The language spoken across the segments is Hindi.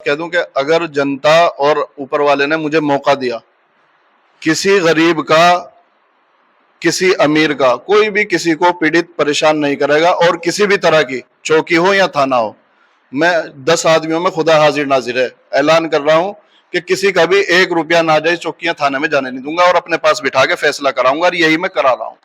कह दूं कि अगर जनता और ऊपर वाले ने मुझे मौका दिया, किसी गरीब का, किसी अमीर का, कोई भी किसी को पीड़ित परेशान नहीं करेगा। और किसी भी तरह की चौकी हो या थाना हो, मैं 10 आदमियों में खुदा हाजिर नाजिर है। ऐलान कर रहा हूं कि किसी का भी 1 रुपया नाजायज चौकियां थाने में जाने नहीं दूंगा और अपने पास बिठा के फैसला कराऊंगा, और यही मैं करा रहा हूं।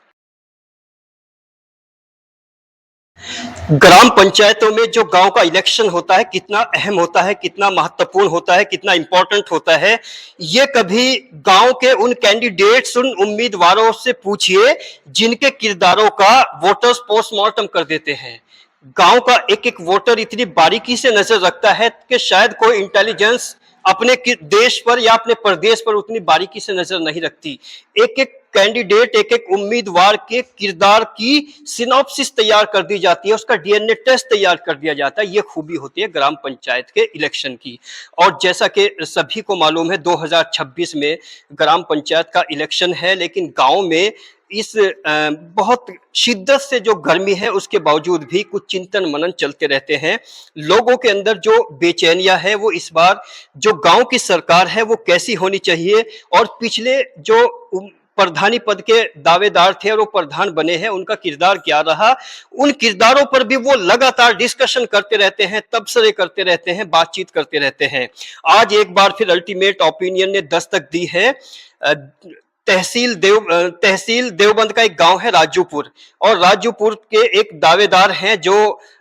ग्राम पंचायतों में जो गांव का इलेक्शन होता है कितना अहम होता है, कितना महत्वपूर्ण होता है, कितना इंपॉर्टेंट होता है, ये कभी गांव के उन कैंडिडेट्स, उन उम्मीदवारों से पूछिए जिनके किरदारों का वोटर्स पोस्टमार्टम कर देते हैं। गांव का एक एक वोटर इतनी बारीकी से नजर रखता है कि शायद कोई इंटेलिजेंस अपने देश पर या अपने प्रदेश पर उतनी बारीकी से नजर नहीं रखती। एक एक कैंडिडेट, एक एक उम्मीदवार के किरदार की सिनॉप्सिस तैयार कर दी जाती है, उसका डीएनए टेस्ट तैयार कर दिया जाता है। ये खूबी होती है ग्राम पंचायत के इलेक्शन की। और जैसा कि सभी को मालूम है 2026 में ग्राम पंचायत का इलेक्शन है, लेकिन गांव में इस बहुत शिद्दत से जो गर्मी है उसके बावजूद भी कुछ चिंतन मनन चलते रहते हैं। लोगों के अंदर जो बेचैनियां है वो इस बार जो गांव की सरकार है वो कैसी होनी चाहिए, और पिछले जो प्रधानी पद के दावेदार थे और वो प्रधान बने हैं उनका किरदार क्या रहा, उन किरदारों पर भी वो लगातार डिस्कशन करते रहते हैं, तबसरे करते रहते हैं, बातचीत करते रहते हैं। आज एक बार फिर अल्टीमेट ओपिनियन ने दस्तक दी है। तहसील देवबंद का एक गांव है राजूपुर, और राजूपुर के एक दावेदार हैं जो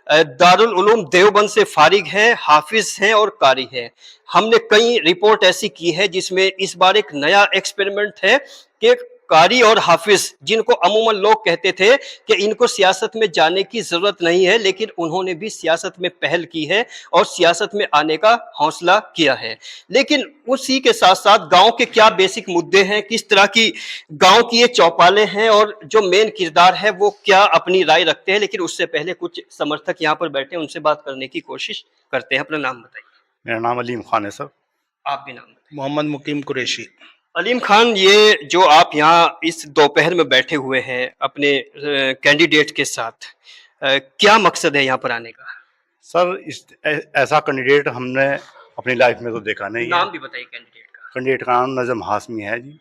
दारुल उलूम देवबंद से फारिग हैं, हाफिज हैं और कारी हैं। हमने कई रिपोर्ट ऐसी की है जिसमें इस बार एक नया एक्सपेरिमेंट है कि कारी और हाफिज, जिनको अमूमन लोग कहते थे कि इनको सियासत में जाने की जरूरत नहीं है, लेकिन उन्होंने भी सियासत में पहल की है और सियासत में आने का हौसला किया है। लेकिन उसी के साथ साथ गांव के क्या बेसिक मुद्दे हैं, किस तरह की गांव की ये चौपाले हैं और जो मेन किरदार है वो क्या अपनी राय रखते हैं, लेकिन उससे पहले कुछ समर्थक यहाँ पर बैठे उनसे बात करने की कोशिश करते हैं। अपना नाम बताइए। मेरा नाम अलीम खान है सर। आप भी नाम बताइए। मोहम्मद मुकीम कुरैशी। अलीम खान, ये जो आप यहाँ इस दोपहर में बैठे हुए हैं अपने कैंडिडेट के साथ, क्या मकसद है यहाँ पर आने का? सर ऐसा कैंडिडेट हमने अपनी लाइफ में तो देखा नहीं है। नाम भी बताइए कैंडिडेट का। कैंडिडेट का नाम नजम हाशमी है जी।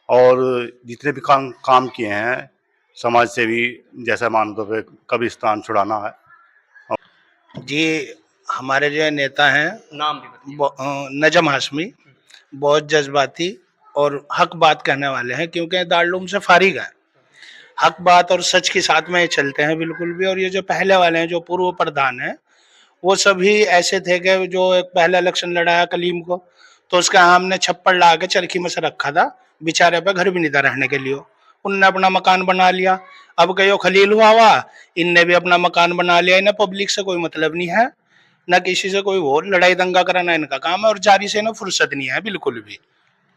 और जितने भी काम किए हैं समाज सेवी, जैसा मान लो कब्रिस्तान छुड़ाना है जी। हमारे जो नेता हैं, नाम भी बताइए। नजम हाशमी बहुत जज्बाती और हक बात कहने वाले हैं, क्योंकि दारुल से फारिग है। हक बात और सच के साथ में चलते हैं बिल्कुल भी। और ये जो पहले वाले हैं, जो पूर्व प्रधान हैं, वो सभी ऐसे थे कि जो एक पहला इलेक्शन लड़ाया कलीम को, तो उसका हमने छप्पड़ ला के चरखी में से रखा था, बेचारे पे घर भी नहीं था रहने के लिए। उनने अपना मकान बना लिया। अब कहो खलील हुआ, इनने भी अपना मकान बना लिया। इन्हें पब्लिक से कोई मतलब नहीं है, न किसी से कोई वो लड़ाई दंगा कराना इनका काम है, और जारी से इन्हें फुर्सत नहीं है बिल्कुल भी।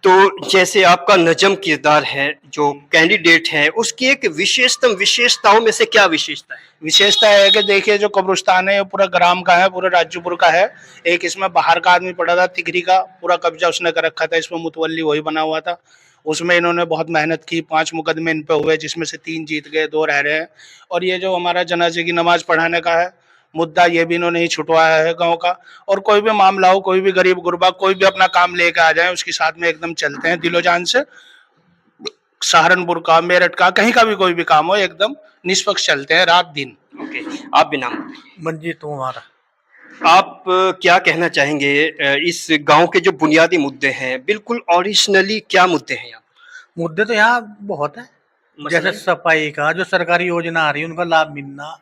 तो जैसे आपका नजम किरदार है, जो कैंडिडेट है, उसकी एक विशेषताओं में से क्या विशेषता है? विशेषता है कि देखिए, जो कब्रिस्तान है ये पूरा ग्राम का है, पूरा राज्यपुर का है। एक इसमें बाहर का आदमी पड़ा था, तिगरी का, पूरा कब्जा उसने कर रखा था। इसमें मुतवल्ली वही बना हुआ था। उसमें इन्होंने बहुत मेहनत की। 5 मुकदमे इन पे हुए, जिसमें से 3 जीत गए, 2 रह रहे हैं। और ये जो हमारा जनाजे की नमाज पढ़ाने का है मुद्दा, ये भी इन्होंने ही छुटवाया है गांव का। और कोई भी मामला हो, कोई भी गरीब गुरबा, कोई भी अपना काम लेके आ जाए, उसके साथ में एकदम चलते हैं दिलो जान से। सहारनपुर का, मेरठ का, कहीं का भी कोई भी काम हो, एकदम निष्पक्ष चलते हैं रात दिन। ओके, आप भी नाम। मंजीत हमारा। आप क्या कहना चाहेंगे इस गांव के जो बुनियादी मुद्दे हैं, बिल्कुल ओरिजिनली क्या मुद्दे हैं यहाँ? मुद्दे तो यहाँ बहुत है, जैसे सफाई का, जो सरकारी योजना आ रही है उनका लाभ मिलना,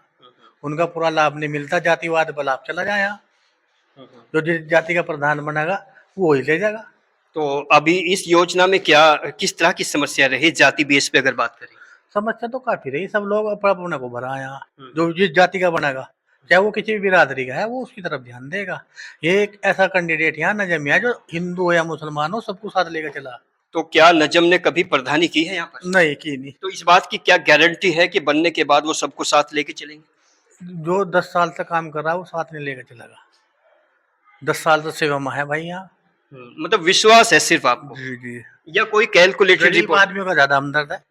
उनका पूरा लाभ नहीं मिलता। जातिवाद पर लाभ चला जाए यहाँ, जो जिस जाति का प्रधान बनेगा वो ही ले जाएगा। तो अभी इस योजना में क्या, किस तरह की समस्या रही जाति बेस पे अगर बात करें? समस्या तो काफी रही, सब लोग अपने को भरा यहाँ, जो जिस जाति का बनेगा, चाहे वो किसी भी बिरादरी का है, वो उसकी तरफ ध्यान देगा। ये एक ऐसा कैंडिडेट यहाँ नजम है जो हिंदू हो या मुसलमान हो, सबको साथ लेकर चला। तो क्या नजम ने कभी प्रधानी की है यहाँ पर? नहीं की नहीं। तो इस बात की क्या गारंटी है कि बनने के बाद वो सबको साथ लेके चलेंगे? जो 10 साल तक काम कर रहा है वो साथ नहीं लेकर चलेगा। 10 साल तो सेवा में है भाई यहाँ। मतलब विश्वास है सिर्फ आपको? जी जी। या कोई कैलकुलेटेड रिपोर्ट? आदमियों का ज्यादा हमदर्द है,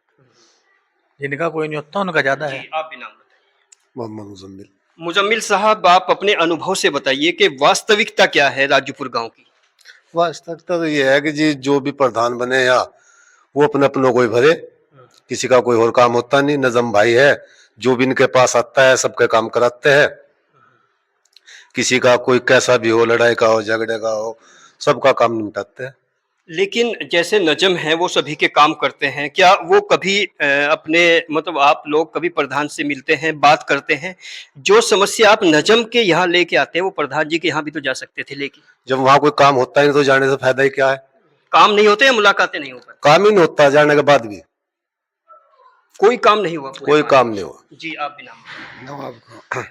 जिनका कोई नहीं होता उनका ज्यादा है। आप भी नाम बताइए। मोहम्मद मुजम्मिल। मुजम्मिल साहब, आप अपने अनुभव से बताइए कि वास्तविकता क्या है राजूपुर गांव की। वास्तविकता तो ये है कि जी जो भी प्रधान बने या वो अपने अपनों को ही भरे, किसी का कोई और काम होता नहीं। नजम भाई है, जो भी इनके पास आता है सबके काम कराते हैं। किसी का कोई कैसा भी हो, लड़ाई का हो, झगड़े का हो, सबका काम निपटाते हैं। लेकिन जैसे नजम है वो सभी के काम करते हैं, क्या वो कभी अपने मतलब आप लोग कभी प्रधान से मिलते हैं, बात करते हैं? जो समस्या आप नजम के यहाँ लेके आते हैं वो प्रधान जी के यहाँ भी तो जा सकते थे लेके। जब वहां कोई काम होता ही नहीं तो जाने से फायदा ही क्या है? काम नहीं होते या मुलाकातें नहीं हो पाती? काम ही नहीं होता, जाने के बाद भी कोई काम नहीं हुआ पूरे कोई साल? काम नहीं हुआ। जी, आप भी नाम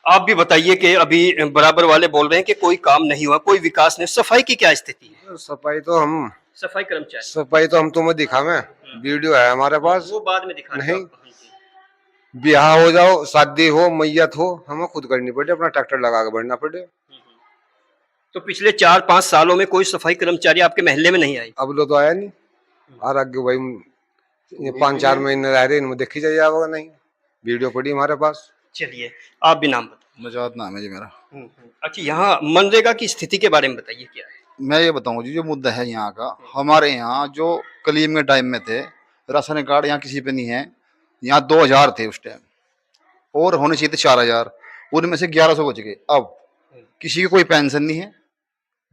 आप भी बताइए कि अभी बराबर वाले बोल रहे हैं कि कोई काम नहीं हुआ, कोई विकास नहीं। सफाई की क्या स्थिति है? सफाई तो हम तुम्हें दिखावे, वीडियो है हमारे पास। वो बाद में दिखा नहीं, ब्याह हो जाओ, शादी हो, मैयत हो, हमें खुद करनी पड़े, अपना ट्रैक्टर लगा के बढ़ना पड़े। तो पिछले 4-5 सालों में कोई सफाई कर्मचारी आपके महल्ले में नहीं आई? अब लो तो आया नहीं, और आगे भाई 5-4 महीने रह रहे, इनमें देखी जाए होगा नहीं, वीडियो पड़ी हमारे पास। चलिए, आप भी नाम बताइए। मजाद नाम है जी मेरा। अच्छा, यहाँ मनरेगा की स्थिति के बारे में बताइए, क्या है? मैं ये बताऊं जी, जो मुद्दा है यहाँ का, हमारे यहाँ जो कलीम के टाइम में थे, राशन कार्ड यहाँ किसी पे नहीं है। यहाँ 2000 थे उस टाइम, और होने चाहिए थे 4000, उनमें से 1100 बच गए। अब किसी की कोई पेंशन नहीं है,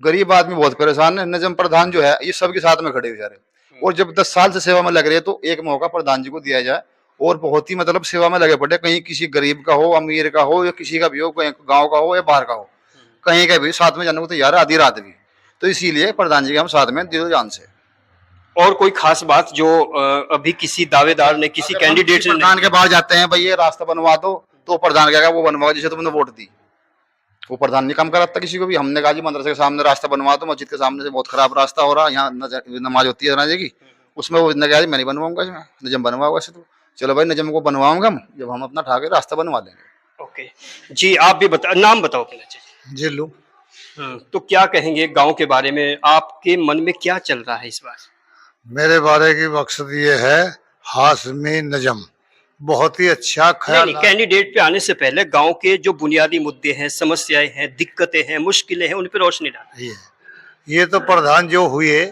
गरीब आदमी बहुत परेशान है। नजम प्रधान जो है ये सबके साथ में खड़े बेचारे, और जब 10 साल से सेवा में लग रहे तो एक मौका प्रधान जी को दिया जाए, और बहुत ही मतलब सेवा में लगे पड़े। कहीं किसी गरीब का हो, अमीर का हो, या किसी का भी हो, कहीं गाँव का हो या बाहर का हो, कहीं का भी साथ में जाने को तैयार है, आधी रात भी। तो इसीलिए प्रधान जी के हम साथ में दिलो जान से। और कोई खास बात जो अभी किसी दावेदार ने, किसी कैंडिडेट ने? प्रधान के बाहर जाते हैं, भाई ये रास्ता बनवा दो, तो प्रधान कहेगा वो बनवा जिसे तुमने वोट दी। वो प्रधान नहीं काम कराता किसी को भी। हमने कहा जी मदरसे के सामने रास्ता बनवा दो, मस्जिद के सामने से बहुत खराब रास्ता हो रहा है, यहाँ नमाज होती है जनाजे की, उसमें वो कहा जी मैं नहीं बनवाऊंगा, इसमें नजम बनवाओ। वैसे तो चलो भाई, नजम को बनवाऊंगा हम, जब हम अपना ठाके रास्ता बनवा देंगे। ओके जी, आप भी नाम बताओ अपना। अच्छा, जिल्लू। तो क्या कहेंगे गांव के बारे में? आपके मन में क्या चल रहा है इस बार? मेरे बारे की मकसद ये है, हाशमी नजम बहुत ही अच्छा ख्याल। कैंडिडेट पे आने से पहले गांव के जो बुनियादी मुद्दे हैं, समस्याएं हैं, दिक्कतें हैं, मुश्किलें हैं, उन पर रोशनी डालें। ये तो प्रधान जो हुए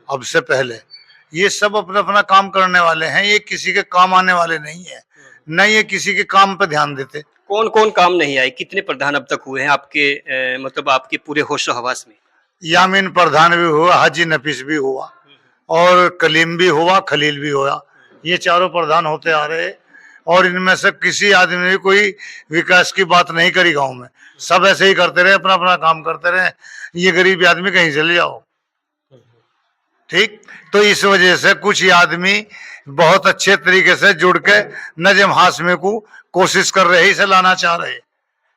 अब से पहले, ये सब अपना अपना काम करने वाले हैं, ये किसी के काम आने वाले नहीं है, न ये किसी के काम पे ध्यान देते। कौन कौन काम नहीं आए? कितने प्रधान अब तक हुए हैं आपके मतलब आपके पूरे होशो हवास में? यामीन प्रधान भी हुआ, हाजी नफीस भी हुआ, और कलीम भी हुआ, खलील भी हुआ। ये चारों प्रधान होते आ रहे, और इनमें से किसी आदमी ने कोई विकास की बात नहीं करी गांव में। सब ऐसे ही करते रहे, अपना अपना काम करते रहे। ये गरीब आदमी कहीं चले जाओ, ठीक। तो इस वजह से कुछ आदमी बहुत अच्छे तरीके से जुड़ के नजम हाशमी को कोशिश कर रहे, इसे लाना चाह रहे।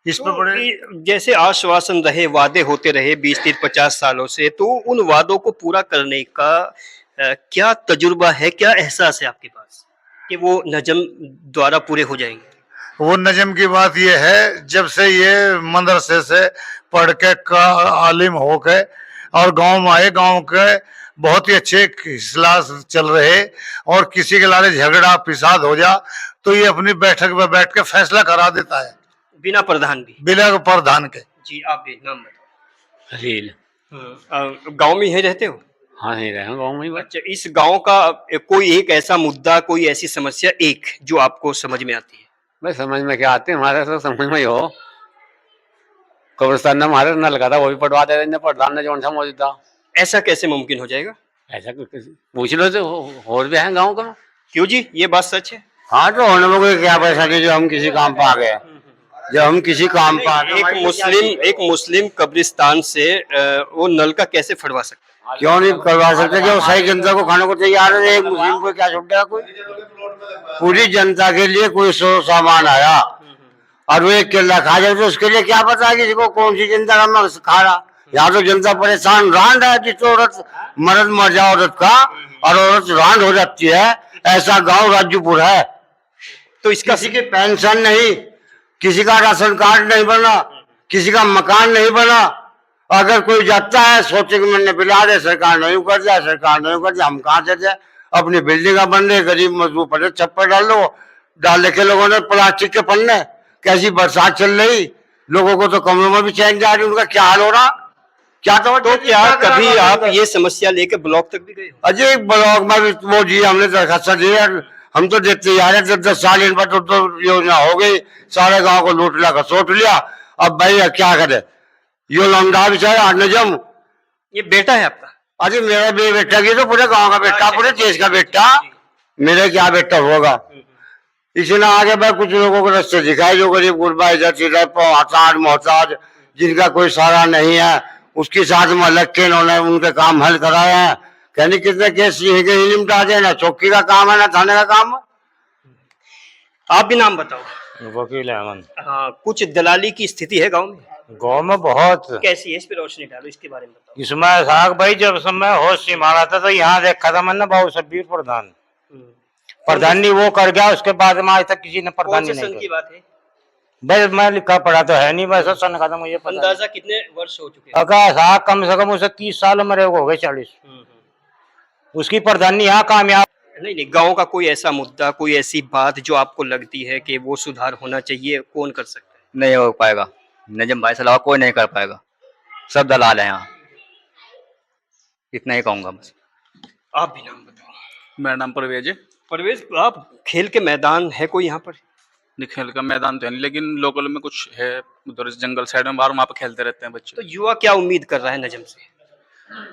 इस पर बड़े जैसे आश्वासन रहे, वादे होते रहे 20-30-50 सालों से, तो उन वादों को पूरा करने का क्या तजुर्बा है, क्या एहसास है आपके पास कि वो नजम द्वारा पूरे हो जाएंगे? वो नजम की बात ये है, जब से ये मदरसे से पढ़ के आलिम हो के और गांव में आए, गांव के बहुत ही अच्छे इखलास चल रहे, और किसी के लारे झगड़ा फिसाद हो जा तो ये अपनी बैठक में बैठ के फैसला करा देता है, बिना प्रधान भी, बिना प्रधान के। जी, आप भी नाम बताओ। हलील। गांव में ही रहते हो? हाँ, नहीं रहे हैं गाँव में ही। अच्छा, इस गांव का कोई एक ऐसा मुद्दा, कोई ऐसी समस्या एक जो आपको समझ में आती है? भाई समझ में क्या आते हैं, हमारे तो समझ में ही हो। कब्रिस्तान ने हमारे न लगा था, वो भी पटवा दे रहे, प्रधान ने जो सा मौजूद था। ऐसा कैसे मुमकिन हो जाएगा? ऐसा पूछ लो तो और भी है गाँव का। क्यों जी, ये बात सच है? हाँ, तो होने में कोई क्या पैसा की जो हम किसी काम पे आ गए, जब हम किसी काम पे आ गए। एक मुस्लिम कब्रिस्तान से वो नल का कैसे फटवा सकता है? क्यों नहीं करवा सकते? जो सही जनता को खाने को तैयार है, एक मुस्लिम को क्या छूट गया? कोई पूरी जनता के लिए कोई सामान आया और वो एक केला खा जाए तो उसके लिए क्या पता है किसी को कौन सी जनता का मकसद खा रहा। यहाँ तो जनता परेशान रांड है, जिस औरत मर्द मर जाए औरत का और औरत रांड हो जाती है, ऐसा गांव राजूपुर है। तो इसका किसी की पेंशन नहीं, किसी का राशन कार्ड नहीं बना, किसी का मकान नहीं बना। अगर कोई जाता है सोचे कि मैंने पिला दे, सरकार नहीं कर जाए, सरकार नहीं कर जाए, हम कहाँ से जाए? अपनी बिल्डिंग बन रही, गरीब मजदूर पड़े, छप्पर डाल लो, डाल के लोगों ने प्लास्टिक के पन्ने कैसी बरसात चल रही, लोगों को तो कमरों में भी चैन जा रही, उनका क्या हाल हो रहा, क्या तो क्या कभी आप ये समस्या लेकर ब्लॉक तक भी गए हो? अजय ब्लॉक में भी वो जी हमने दरखास्त दी है, हम तो देखते जा रहे 10-10 साल इन पर तो योजना हो गई, सारे गांव को लूट लिया, सोच लिया। अब भाई क्या करे, यो लौंडा बेचारा नजम, ये बेटा है आपका? अरे मेरा भी बेटा की तो पूरे गांव का बेटा, पूरे देश का बेटा, मेरे क्या बेटा होगा। इसने आगे भाई कुछ लोगों को रास्ते दिखाए, जो गरीब गुरबा इधर इधर मोहताज जिनका कोई सहारा नहीं है, उसके साथ में लग के इन्होंने उनके काम हल कराए हैं। कहने कितने केस निपटा दे, ना चौकी का काम है ना थाने का काम है। आप भी नाम बताओ। वकील अहमद। हाँ, कुछ दलाली की स्थिति है गांव में? गाँव में बहुत। कैसी है, इस पे रोशनी डालो, इसके बारे में बताओ। इसमें साग भाई जब समय होश संभाला था तो यहाँ देखा था मैंने बाबू शब्बीर प्रधान, प्रधानी वो कर गया, उसके बाद में आज तक किसी ने प्रधानी नहीं की की। बात है? भाई मैं लिखा पढ़ा तो है नहीं, वैसा सन का था मुझे पता। अंदाजा कितने वर्ष हो चुके हैं? अगर साहब कम से कम उसे 30 साल मेरे हो गए 40। उसकी प्रधानी यहाँ कामयाब नहीं, गांव का कोई ऐसा मुद्दा, कोई ऐसी बात जो आपको लगती है कि वो सुधार होना चाहिए, कौन कर सकता है? नहीं हो पाएगा, नजम भाई से अलावा कोई नहीं कर पाएगा, सब दलाल है यहाँ, इतना ही कहूंगा बस। आप भी नाम बताओ। मेरा नाम परवेज है। परवेज, आप खेल के मैदान है कोई यहाँ पर? नहीं, खेल का मैदान तो है नहीं, लेकिन लोकल में कुछ है, उधर जंगल साइड में बाहर वहाँ पे खेलते रहते हैं बच्चे। तो युवा क्या उम्मीद कर रहा है नजम से?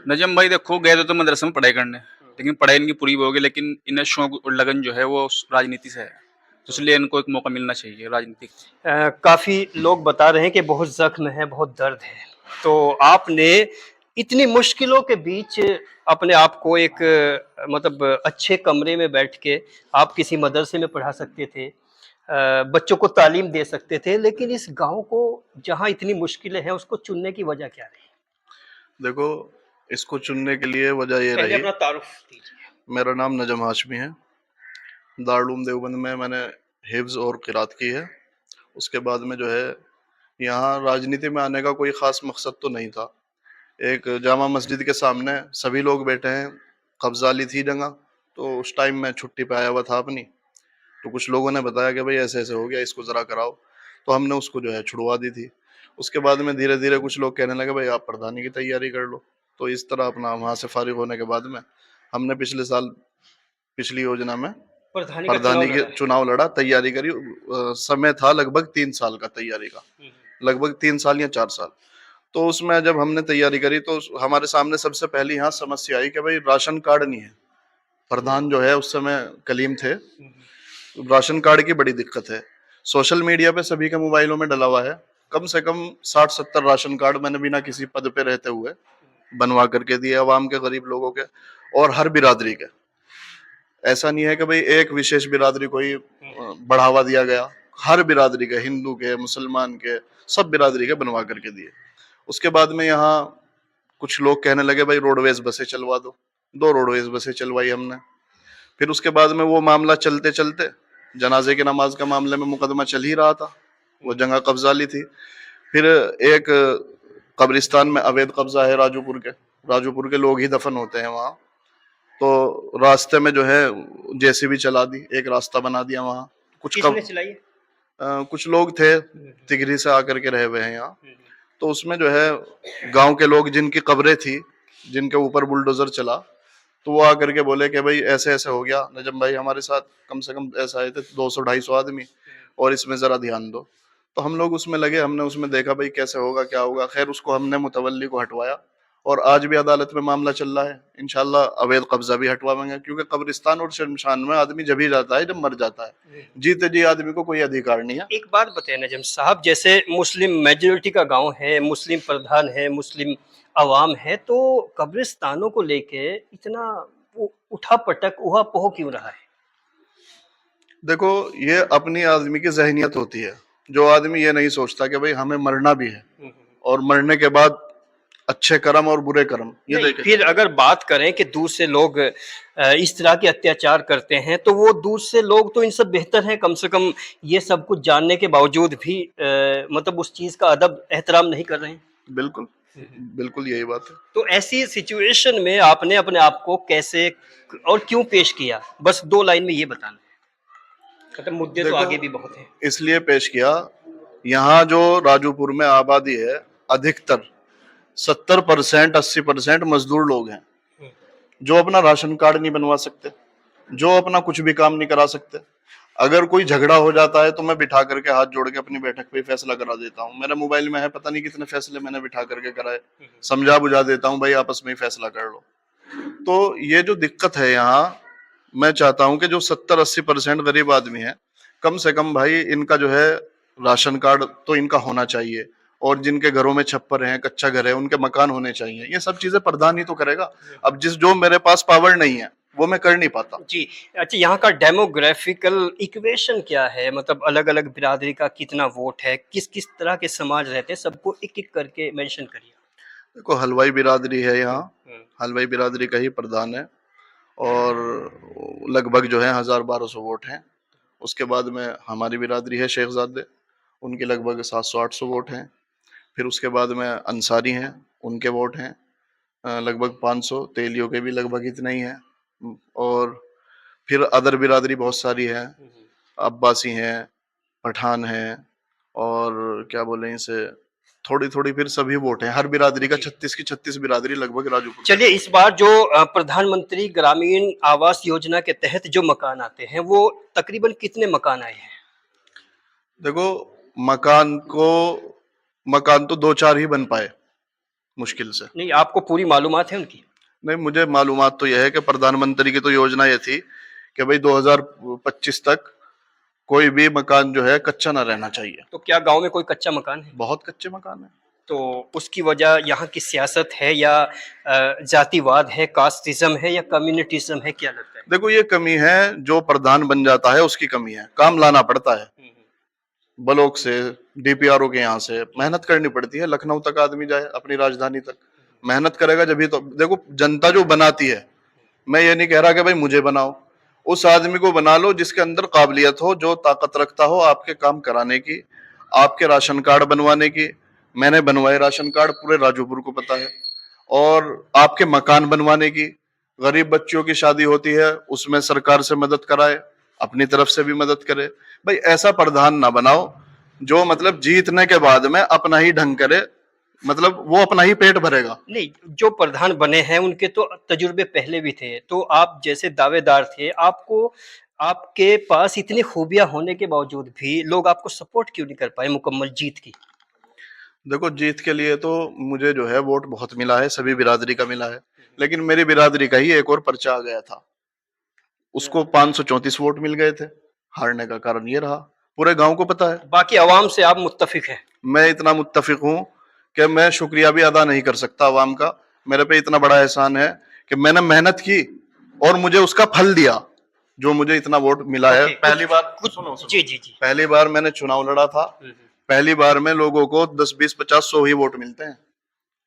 नजम भाई देखो, गए तो मदरसे में पढ़ाई करने, लेकिन पढ़ाई इनकी पूरी होगी, लेकिन इन्हें शौक और लगन जो है वो राजनीति से है, तो इसलिए इनको एक मौका मिलना चाहिए राजनीति। काफी लोग बता रहे हैं कि बहुत जख्म है, बहुत दर्द है, तो आपने इतनी मुश्किलों के बीच अपने आप को एक मतलब अच्छे कमरे में बैठ के आप किसी मदरसे में पढ़ा सकते थे, बच्चों को तालीम दे सकते थे, लेकिन इस गांव को जहां इतनी मुश्किलें हैं उसको चुनने की वजह क्या रही? देखो, इसको चुनने के लिए वजह ये रही, अपना तारुफ दीजिए। मेरा नाम नजम हाशमी है, दारुल देवबंद में मैंने हिफ्ज और क़िरात की है। उसके बाद में जो है यहाँ राजनीति में आने का कोई ख़ास मकसद तो नहीं था। एक जामा मस्जिद के सामने सभी लोग बैठे हैं, कब्जा ली थी जगह, तो उस टाइम मैं छुट्टी पे आया हुआ था अपनी, तो कुछ लोगों ने बताया कि भाई ऐसे ऐसे हो गया, इसको ज़रा कराओ, तो हमने उसको जो है छुड़वा दी थी। उसके बाद में धीरे धीरे कुछ लोग कहने लगे भाई आप प्रधानी की तैयारी कर लो, तो इस तरह अपना वहाँ से फारिग होने के बाद में हमने पिछले साल पिछली योजना में प्रधानी के चुनाव लड़ा, तैयारी करी। समय था लगभग 3 साल का तैयारी का, लगभग 3 साल या 4 साल। तो उसमें जब हमने तैयारी करी तो हमारे सामने सबसे पहली यहाँ समस्या आई कि भाई राशन कार्ड नहीं है। प्रधान जो है उस समय कलीम थे, राशन कार्ड की बड़ी दिक्कत है। सोशल मीडिया पे सभी के मोबाइलों में डला हुआ है, कम से कम 60-70 राशन कार्ड मैंने बिना किसी पद पे रहते हुए बनवा करके दिए अवाम के, गरीब लोगों के, और हर बिरादरी के। ऐसा नहीं है कि भाई एक विशेष बिरादरी को ही बढ़ावा दिया गया, हर बिरादरी के, हिंदू के, मुसलमान के, सब बिरादरी के बनवा करके दिए। उसके बाद में यहाँ कुछ लोग कहने लगे भाई रोडवेज बसें चलवा दो, 2 रोडवेज बसें चलवाई हमने। फिर उसके बाद में वो मामला चलते चलते जनाजे की नमाज का मामले में मुकदमा चल ही रहा था, वो जगह कब्जा ली थी। फिर एक कब्रिस्तान में अवैध कब्जा है राजूपुर के लोग ही दफन होते हैं वहाँ, तो रास्ते में जो है जेसीबी चला दी, एक रास्ता बना दिया वहाँ। किसने चलाई? कुछ लोग थे तिगरी से आकर के रहे हुए हैं यहाँ, तो उसमें जो है गांव के लोग जिनकी कब्रें थी, जिनके ऊपर बुलडोजर चला, तो वो आकर के बोले कि भाई ऐसे ऐसे हो गया नजम भाई, हमारे साथ कम से कम ऐसा आए थे 200-250 आदमी, और इसमें ज़रा ध्यान दो। तो हम लोग उसमें लगे, हमने उसमें देखा भाई कैसे होगा, क्या होगा। खैर उसको हमने मुतवल्ली को हटवाया, और आज भी अदालत में मामला चल रहा है। इंशाल्लाह अवैध कब्जा भी हटवाएंगे, क्योंकि कब्रिस्तान और शमशान में आदमी जब ही जाता है जब मर जाता है, जीते जी आदमी को कोई अधिकार नहीं है। एक बात बताए नजम साहब, जैसे मुस्लिम मेजोरिटी का गांव है, मुस्लिम प्रधान है, मुस्लिम अवाम है, तो कब्रिस्तानों को लेके इतना उठा पटक उहापोह क्यों रहा है? देखो, ये अपनी आदमी की जहनियत होती है। जो आदमी ये नहीं सोचता कि भाई हमें मरना भी है और मरने के बाद अच्छे कर्म और बुरे कर्म, ये देखें। फिर अगर बात करें कि दूसरे लोग इस तरह के अत्याचार करते हैं, तो वो दूसरे लोग तो इनसे बेहतर हैं, कम से कम ये सब कुछ जानने के बावजूद भी मतलब उस चीज का अदब एहतराम नहीं कर रहे हैं। बिल्कुल बिल्कुल यही बात है। तो ऐसी सिचुएशन में आपने अपने आप को कैसे और क्यों पेश किया, बस 2 लाइन में ये बताना है। मतलब मुद्दे तो देखो, आगे भी बहुत हैं। इसलिए पेश किया, यहाँ जो राजूपुर में आबादी है अधिकतर 70% 80% मजदूर लोग हैं, जो अपना राशन कार्ड नहीं बनवा सकते, जो अपना कुछ भी काम नहीं करा सकते। अगर कोई झगड़ा हो जाता है तो मैं बिठा करके हाथ जोड़ के अपनी बैठक पे फैसला करा देता हूँ। मेरे मोबाइल में है, पता नहीं कितने फैसले मैंने बिठा करके कराए, समझा बुझा देता हूँ, भाई आपस में ही फैसला कर लो। तो ये जो दिक्कत है यहाँ, मैं चाहता हूँ कि जो 70-80% गरीब आदमी है, कम से कम भाई इनका जो है राशन कार्ड तो इनका होना चाहिए, और जिनके घरों में छप्पर हैं, कच्चा घर है, उनके मकान होने चाहिए। ये सब चीजें प्रधान ही तो करेगा। अब जो मेरे पास पावर नहीं है वो मैं कर नहीं पाता। जी। अच्छा, यहाँ का डेमोग्राफिकल इक्वेशन क्या है? मतलब अलग अलग बिरादरी का कितना वोट है, किस किस तरह के समाज रहते हैं, सबको एक एक करके मेंशन करिए। देखो, हलवाई बिरादरी है यहाँ, हलवाई बिरादरी का ही प्रधान है, और लगभग जो है 1000-1200 वोट हैं। उसके बाद में हमारी बिरादरी है शेखजादे, उनके लगभग 700-800 वोट हैं। फिर उसके बाद में अंसारी हैं, उनके वोट हैं लगभग 500, तेलियों के भी लगभग इतना ही है। और फिर अदर बिरादरी बहुत सारी है, अब्बासी हैं, पठान हैं, और क्या बोले इसे, थोड़ी थोड़ी फिर सभी वोट हैं। हर बिरादरी का 36 की 36 बिरादरी लगभग राजूपुर। चलिए, इस बार जो प्रधानमंत्री ग्रामीण आवास योजना के तहत जो मकान आते हैं, वो तकरीबन कितने मकान आए हैं? देखो, मकान तो 2-4 ही बन पाए मुश्किल से। नहीं, आपको पूरी मालूमात है उनकी? नहीं, मुझे मालूमात तो यह है कि प्रधानमंत्री की तो योजना ये थी कि भाई 2025 तक कोई भी मकान जो है कच्चा ना रहना चाहिए। तो क्या गांव में कोई कच्चा मकान है? बहुत कच्चे मकान है। तो उसकी वजह यहाँ की सियासत है, या जातिवाद है, कास्टिज्म है, या कम्युनिटिज्म है, क्या लगता है? देखो, ये कमी है, जो प्रधान बन जाता है उसकी कमी है। काम लाना पड़ता है ब्लॉक से, डीपीआरओ के यहाँ से मेहनत करनी पड़ती है। लखनऊ तक आदमी जाए, अपनी राजधानी तक मेहनत करेगा जब ही तो। देखो, जनता जो बनाती है, मैं ये नहीं कह रहा कि भाई मुझे बनाओ, उस आदमी को बना लो जिसके अंदर काबिलियत हो, जो ताकत रखता हो आपके काम कराने की, आपके राशन कार्ड बनवाने की। मैंने बनवाए राशन कार्ड, पूरे राजूपुर को पता है। और आपके मकान बनवाने की, गरीब बच्चों की शादी होती है उसमें सरकार से मदद कराए, अपनी तरफ से भी मदद करे। भाई ऐसा प्रधान ना बनाओ जो मतलब जीतने के बाद में अपना ही ढंग करे, मतलब वो अपना ही पेट भरेगा। नहीं, जो प्रधान बने हैं उनके तो तजुर्बे पहले भी थे, तो आप जैसे दावेदार थे, आपके पास इतनी खूबियां होने के बावजूद भी लोग आपको सपोर्ट क्यों नहीं कर पाए मुकम्मल जीत की? देखो, जीत के लिए तो मुझे जो है वोट बहुत मिला है, सभी बिरादरी का मिला है, लेकिन मेरी बिरादरी का ही एक और पर्चा आ गया था, उसको 534 वोट मिल गए थे। हारने का कारण ये रहा, पूरे गांव को पता है। बाकी अवाम से आप मुत्तफिक हैं? मैं इतना मुत्तफिक हूं कि मैं शुक्रिया भी अदा नहीं कर सकता अवाम का। मेरे पे इतना बड़ा एहसान है कि मैंने मेहनत की और मुझे उसका फल दिया, जो मुझे इतना वोट मिला है। पहली बार सुनो, जी जी जी, पहली बार मैंने चुनाव लड़ा था, पहली बार में लोगों को 10, 20, 50, 100 ही वोट मिलते हैं,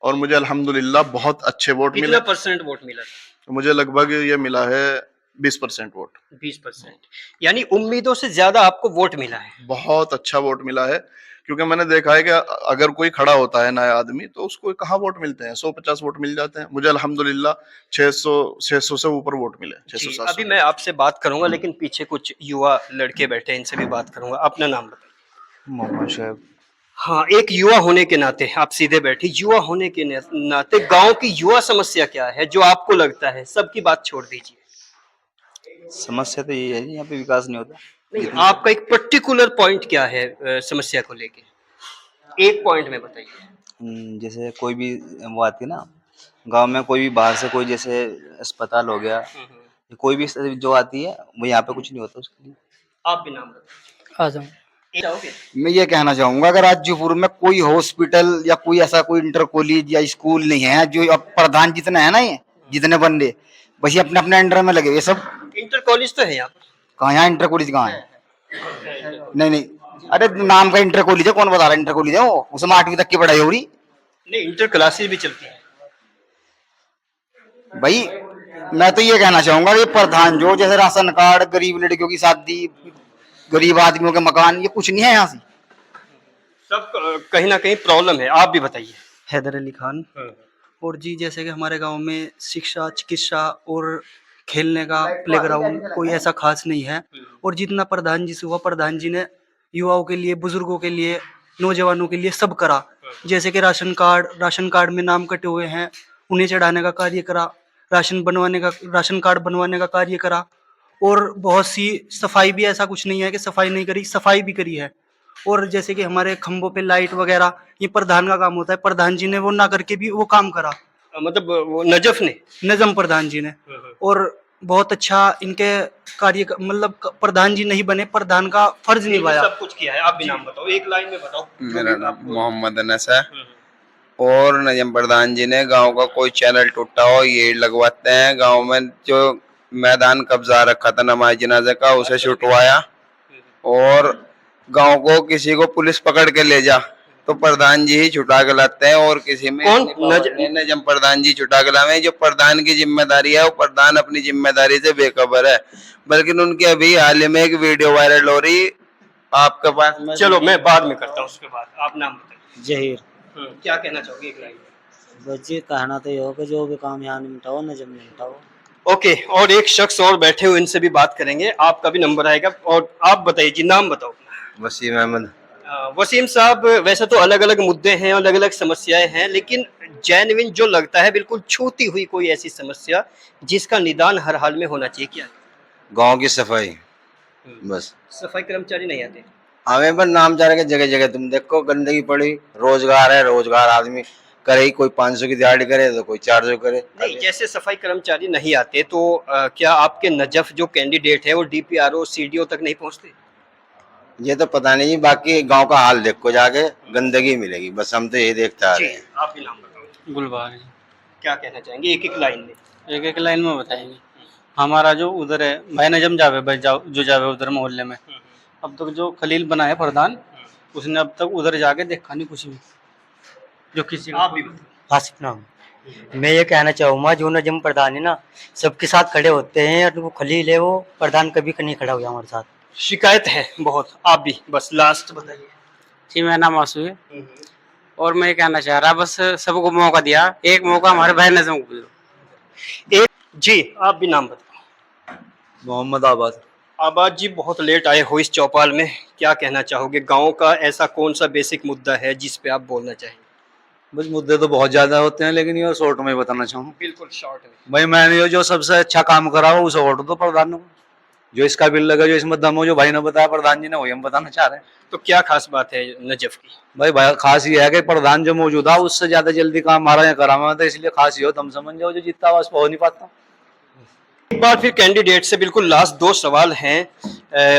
और मुझे अल्हम्दुलिल्लाह बहुत अच्छे वोट मिले। कितना परसेंट वोट मिला था? मुझे लगभग ये मिला है 20% वोट। 20%, यानी उम्मीदों से ज्यादा आपको वोट मिला है। बहुत अच्छा वोट मिला है, क्योंकि मैंने देखा है कि अगर कोई खड़ा होता है नया आदमी तो उसको कहाँ वोट मिलते हैं, 150 वोट मिल जाते हैं। मुझे अल्हम्दुलिल्लाह 600 से ऊपर वोट मिले, 600-700। अभी मैं आपसे बात करूंगा, लेकिन पीछे कुछ युवा लड़के बैठे हैं, इनसे भी बात करूंगा। अपना नाम बताइए। मोहम्मद शैब। हाँ, एक युवा होने के नाते, आप सीधे बैठे, युवा होने के नाते गांव की युवा समस्या क्या है जो आपको लगता है? सबकी बात छोड़ दीजिए। समस्या तो यही है जी, यहाँ पे विकास नहीं होता। नहीं, आपका एक पर्टिकुलर पॉइंट क्या है समस्या को लेके, एक पॉइंट में बताइए। जैसे कोई भी वो आती है ना, गांव में कोई भी बाहर से कोई, जैसे अस्पताल हो गया, कोई भी जो आती है, वो यहाँ पे कुछ नहीं होता उसके लिए। आप भी नाम बताइए। आ जाओ। जाओगे? मैं ये कहना चाहूंगा, अगर राजूपुर में कोई हॉस्पिटल या कोई ऐसा कोई इंटर कॉलेज या स्कूल नहीं है, जो अब प्रधान जितने है ना, ये जितने बंदे बस ये अपने अपने अंडर में लगे हुए सब। इंटर कॉलेज तो है यहाँ पर। कहाँ यहाँ इंटर कॉलेज कहाँ है? नहीं नहीं, अरे नाम का इंटर कॉलेज है, कौन बता रहा है इंटर कॉलेज है? वो उसमें 8वीं तक की पढ़ाई हो रही। नहीं, इंटर क्लासेस भी चलती है भाई। मैं तो ये कहना चाहूंगा कि प्रधान जो, जैसे राशन कार्ड, गरीब लड़कियों की शादी, गरीब आदमियों के मकान, ये कुछ नहीं है यहाँ से। सब कहीं ना कहीं प्रॉब्लम है। आप भी बताइए। हैदर अली खान। और जी, जैसे कि हमारे गांव में शिक्षा, चिकित्सा और खेलने का प्लेग्राउंड कोई ऐसा खास नहीं है। और जितना प्रधान जी से हुआ, प्रधान जी ने युवाओं के लिए, बुजुर्गों के लिए, नौजवानों के लिए सब करा। जैसे कि राशन कार्ड में नाम कटे हुए हैं, उन्हें चढ़ाने का कार्य करा, राशन कार्ड बनवाने का कार्य करा। और बहुत सी सफाई भी, ऐसा कुछ नहीं है कि सफाई नहीं करी, सफाई भी करी है। और जैसे कि हमारे खंभों पे लाइट वगैरह, ये प्रधान का काम होता है, प्रधान जी ने वो ना करके भी वो काम करा, मतलब वो नजम प्रधान जी ने। और बहुत अच्छा इनके कार्य, मतलब प्रधान जी नहीं बने, प्रधान का फर्ज निभाया, सब कुछ किया है। आप भी नाम बताओ, एक लाइन में बताओ। मेरा नाम मोहम्मद अनस है। और नजम प्रधान जी ने गांव का कोई चैनल टूटा हो ये लगवाते हैं। गांव में जो मैदान कब्जा रखा था नमाज जनाजे का, उसे छुटवाया। और गांव को किसी को पुलिस पकड़ के ले जा तो प्रधान जी ही छुटा के लाते हैं। और किसी में नजम प्रधान जी छुटा के लावे। जो प्रधान की जिम्मेदारी है, वो प्रधान अपनी जिम्मेदारी से बेखबर है। बल्कि उनकी अभी हाल ही में एक वीडियो वायरल हो रही आपके पास में। चलो मैं बाद में करता हूँ, उसके बाद आप नाम बताइए। जहीर। क्या कहना चाहोगे एक लाइन में? बस ये कहना तो ये हो कि जो भी काम यहाँ निपटाओ, नजम निपटाओ। ओके, और एक शख्स और बैठे हुए, इनसे भी बात करेंगे। आपका भी नंबर आएगा। और आप बताइए जी, नाम बताओ। वसीम अहमद। वसीम साहब, वैसे तो अलग अलग मुद्दे हैं, अलग अलग समस्याएं हैं, लेकिन जेन्युइन जो लगता है, बिल्कुल छूती हुई कोई ऐसी समस्या जिसका निदान हर हाल में होना चाहिए, क्या? गांव की सफाई। बस सफाई कर्मचारी नहीं आते। हमें पर नाम चाह रहे जगह जगह तुम देखो गंदगी पड़ी। रोजगार है, रोजगार आदमी करे ही, कोई 500 की दिहाड़ी करे तो कोई 400 करे। नहीं, जैसे सफाई कर्मचारी नहीं आते तो क्या आपके नजफ जो कैंडिडेट है वो डीपीआरओ सीडीओ तक नहीं पहुंचते? ये तो पता नहीं, बाकी गांव का हाल देखो जाके, गंदगी मिलेगी। बस हम तो यही देखते आ रहे हैं। आप भी नाम बताओ। गुलबाग। क्या कहना चाहेंगे एक एक लाइन में? एक एक लाइन में बताएंगे। हमारा जो उधर है भाई नजम जावे भाई जो जावे उधर मोहल्ले में, अब तक जो खलील बना है प्रधान, उसने अब तक उधर जाके देखा नहीं कुछ भी। जो किसी आप भी आसिफ नाम। मैं ये कहना चाहूँगा, जो नजम प्रधान है ना, सबके साथ खड़े होते हैं, और वो खलील है, वो प्रधान कभी नहीं खड़ा हुआ हमारे साथ। शिकायत है बहुत। आप भी बस लास्ट बताइए। जी, मेरा नाम आंसू है। और मैं ये कहना चाह रहा, बस सबको मौका दिया, एक मौका हमारे भाई नजम को दो। एक जी, आप भी नाम बताओ। मोहम्मद आबाद। आबाद जी, बहुत लेट आए हो इस चौपाल में, क्या कहना चाहोगे? गांव का ऐसा कौन सा बेसिक मुद्दा है जिस पे आप बोलना चाहेंगे? बस मुद्दे तो बहुत ज्यादा होते हैं, लेकिन ये शॉर्ट में बताना चाहूँ। बिल्कुल शॉर्ट में। भाई मैंने ये जो सबसे अच्छा काम करा हो उसे वोट दो प्रधान को। जो इसका बिल लगा, जो इसमें दम हो, जो भाई ने बताया प्रधान जी ने, वही हम बताना चाह रहे हैं। तो क्या खास बात है नजफ की? भाई खास ये है कि प्रधान जो मौजूदा उससे ज्यादा जल्दी काम हमारा यहाँ करा हुआ था, इसलिए खास ये हो, तुम समझ जाओ, जो जितना आवाज हो नहीं पाता। एक बार फिर कैंडिडेट से बिल्कुल लास्ट दो सवाल हैं।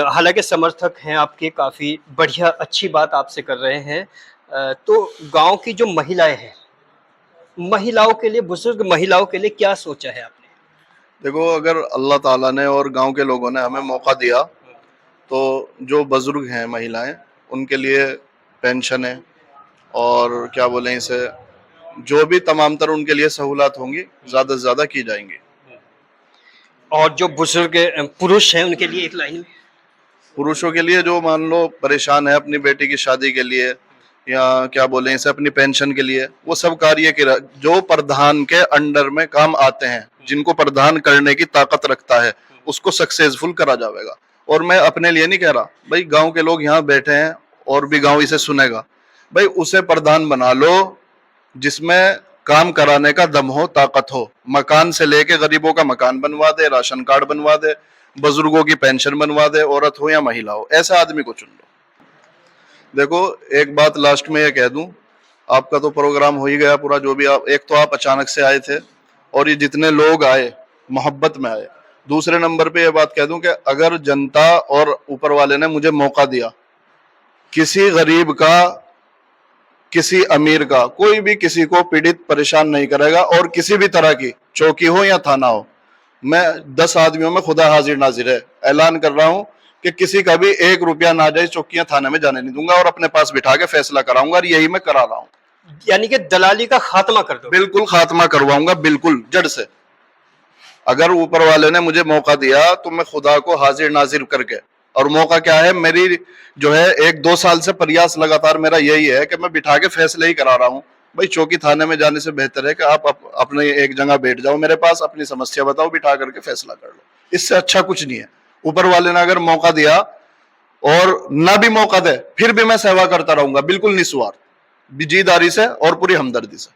हालांकि समर्थक हैं आपके, काफी बढ़िया अच्छी बात आपसे कर रहे हैं। तो गांव की जो महिलाएं हैं, महिलाओं के लिए, बुजुर्ग महिलाओं के लिए क्या सोचा है आपने? देखो, अगर अल्लाह ताला ने और गांव के लोगों ने हमें मौका दिया तो जो बुजुर्ग हैं महिलाएं, उनके लिए पेंशन है और क्या बोलें इसे, जो भी तमाम तर उनके लिए सहूलत होंगी ज़्यादा से ज़्यादा की जाएंगी। और जो बुजुर्ग पुरुष हैं उनके लिए एक लाइन में? पुरुषों के लिए जो मान लो परेशान है अपनी बेटी की शादी के लिए या क्या बोलें इसे अपनी पेंशन के लिए, वो सब कार्य जो प्रधान के अंडर में काम आते हैं, जिनको प्रधान करने की ताकत रखता है, उसको सक्सेसफुल करा जाएगा। और मैं अपने लिए नहीं कह रहा भाई, गांव के लोग यहाँ बैठे हैं और भी गांव इसे सुनेगा, भाई उसे प्रधान बना लो जिसमें काम कराने का दम हो, ताकत हो। मकान से लेके गरीबों का मकान बनवा दे, राशन कार्ड बनवा दे, बुजुर्गों की पेंशन बनवा दे, औरत हो या महिला हो, ऐसा आदमी को चुन लो। देखो, एक बात लास्ट में ये कह दूं, आपका तो प्रोग्राम हो ही गया पूरा, जो भी आप, एक तो आप अचानक से आए थे और ये जितने लोग आए मोहब्बत में आए। दूसरे नंबर पे ये बात कह दूं कि अगर जनता और ऊपर वाले ने मुझे मौका दिया, किसी गरीब का, किसी अमीर का, कोई भी किसी को पीड़ित परेशान नहीं करेगा। और किसी भी तरह की चौकी हो या थाना हो, मैं 10 आदमियों में खुदा हाजिर नाजिर है, ऐलान कर रहा हूं कि किसी का भी 1 रुपया नाजायज चौकियां थाने में जाने नहीं दूंगा और अपने पास बिठा के फैसला कराऊंगा। और यही मैं करा रहा हूं। यानी कि दलाली का खात्मा कर दो? बिल्कुल खात्मा करवाऊंगा, बिल्कुल जड़ से। अगर ऊपर वाले ने मुझे मौका दिया तो मैं खुदा को हाजिर नाजिर करके, और मौका क्या है, मेरी जो है 1-2 साल से प्रयास लगातार मेरा यही है कि मैं बिठा के फैसले ही करा रहा हूं। भाई चौकी थाने में जाने से बेहतर है कि आप अपने एक जगह बैठ जाओ, मेरे पास अपनी समस्या बताओ, बिठा करके फैसला कर लो। इससे अच्छा कुछ नहीं है। ऊपर वाले ने अगर मौका दिया और ना भी मौका दे फिर भी मैं सेवा करता रहूंगा, बिल्कुल निस्वार्थ, जिम्मेदारी से और पूरी हमदर्दी से।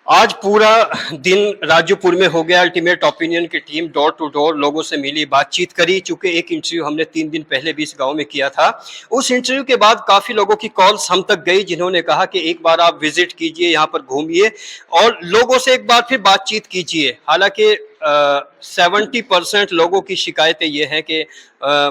आज पूरा दिन राजूपुर में हो गया। अल्टीमेट ओपिनियन की टीम डोर टू डोर लोगों से मिली, बातचीत करी। चूंकि एक इंटरव्यू हमने 3 दिन पहले भी इस गांव में किया था, उस इंटरव्यू के बाद काफी लोगों की कॉल्स हम तक गई जिन्होंने कहा कि एक बार आप विजिट कीजिए, यहाँ पर घूमिए और लोगों से एक बार फिर बातचीत कीजिए। हालांकि 70% लोगों की शिकायतें ये हैं कि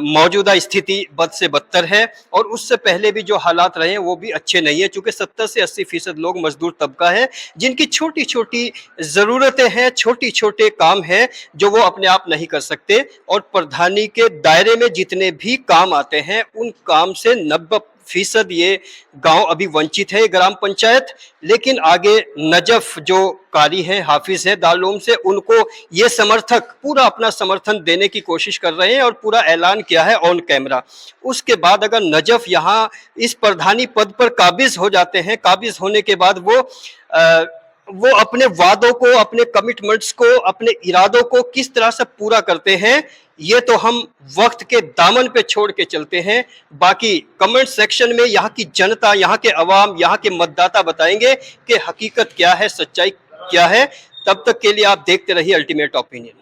मौजूदा स्थिति बद से बदतर है और उससे पहले भी जो हालात रहे हैं वो भी अच्छे नहीं है। चूंकि 70 से 80% लोग मजदूर तबका है जिनकी छोटी छोटी ज़रूरतें हैं, छोटी छोटे काम हैं जो वो अपने आप नहीं कर सकते और प्रधानी के दायरे में जितने भी काम आते हैं उन काम से 90% ये गांव अभी वंचित है, ग्राम पंचायत। लेकिन आगे नजफ जो कारी है, हाफिज है दारुल से, उनको ये समर्थक पूरा अपना समर्थन देने की कोशिश कर रहे हैं और पूरा ऐलान किया है ऑन कैमरा। उसके बाद अगर नजफ यहाँ इस प्रधानी पद पर काबिज हो जाते हैं, काबिज होने के बाद वो अपने वादों को, अपने कमिटमेंट्स को, अपने इरादों को किस तरह से पूरा करते हैं ये तो हम वक्त के दामन पे छोड़ के चलते हैं। बाकी कमेंट सेक्शन में यहाँ की जनता, यहाँ के अवाम, यहाँ के मतदाता बताएंगे कि हकीकत क्या है, सच्चाई क्या है। तब तक के लिए आप देखते रहिए अल्टीमेट ओपिनियन।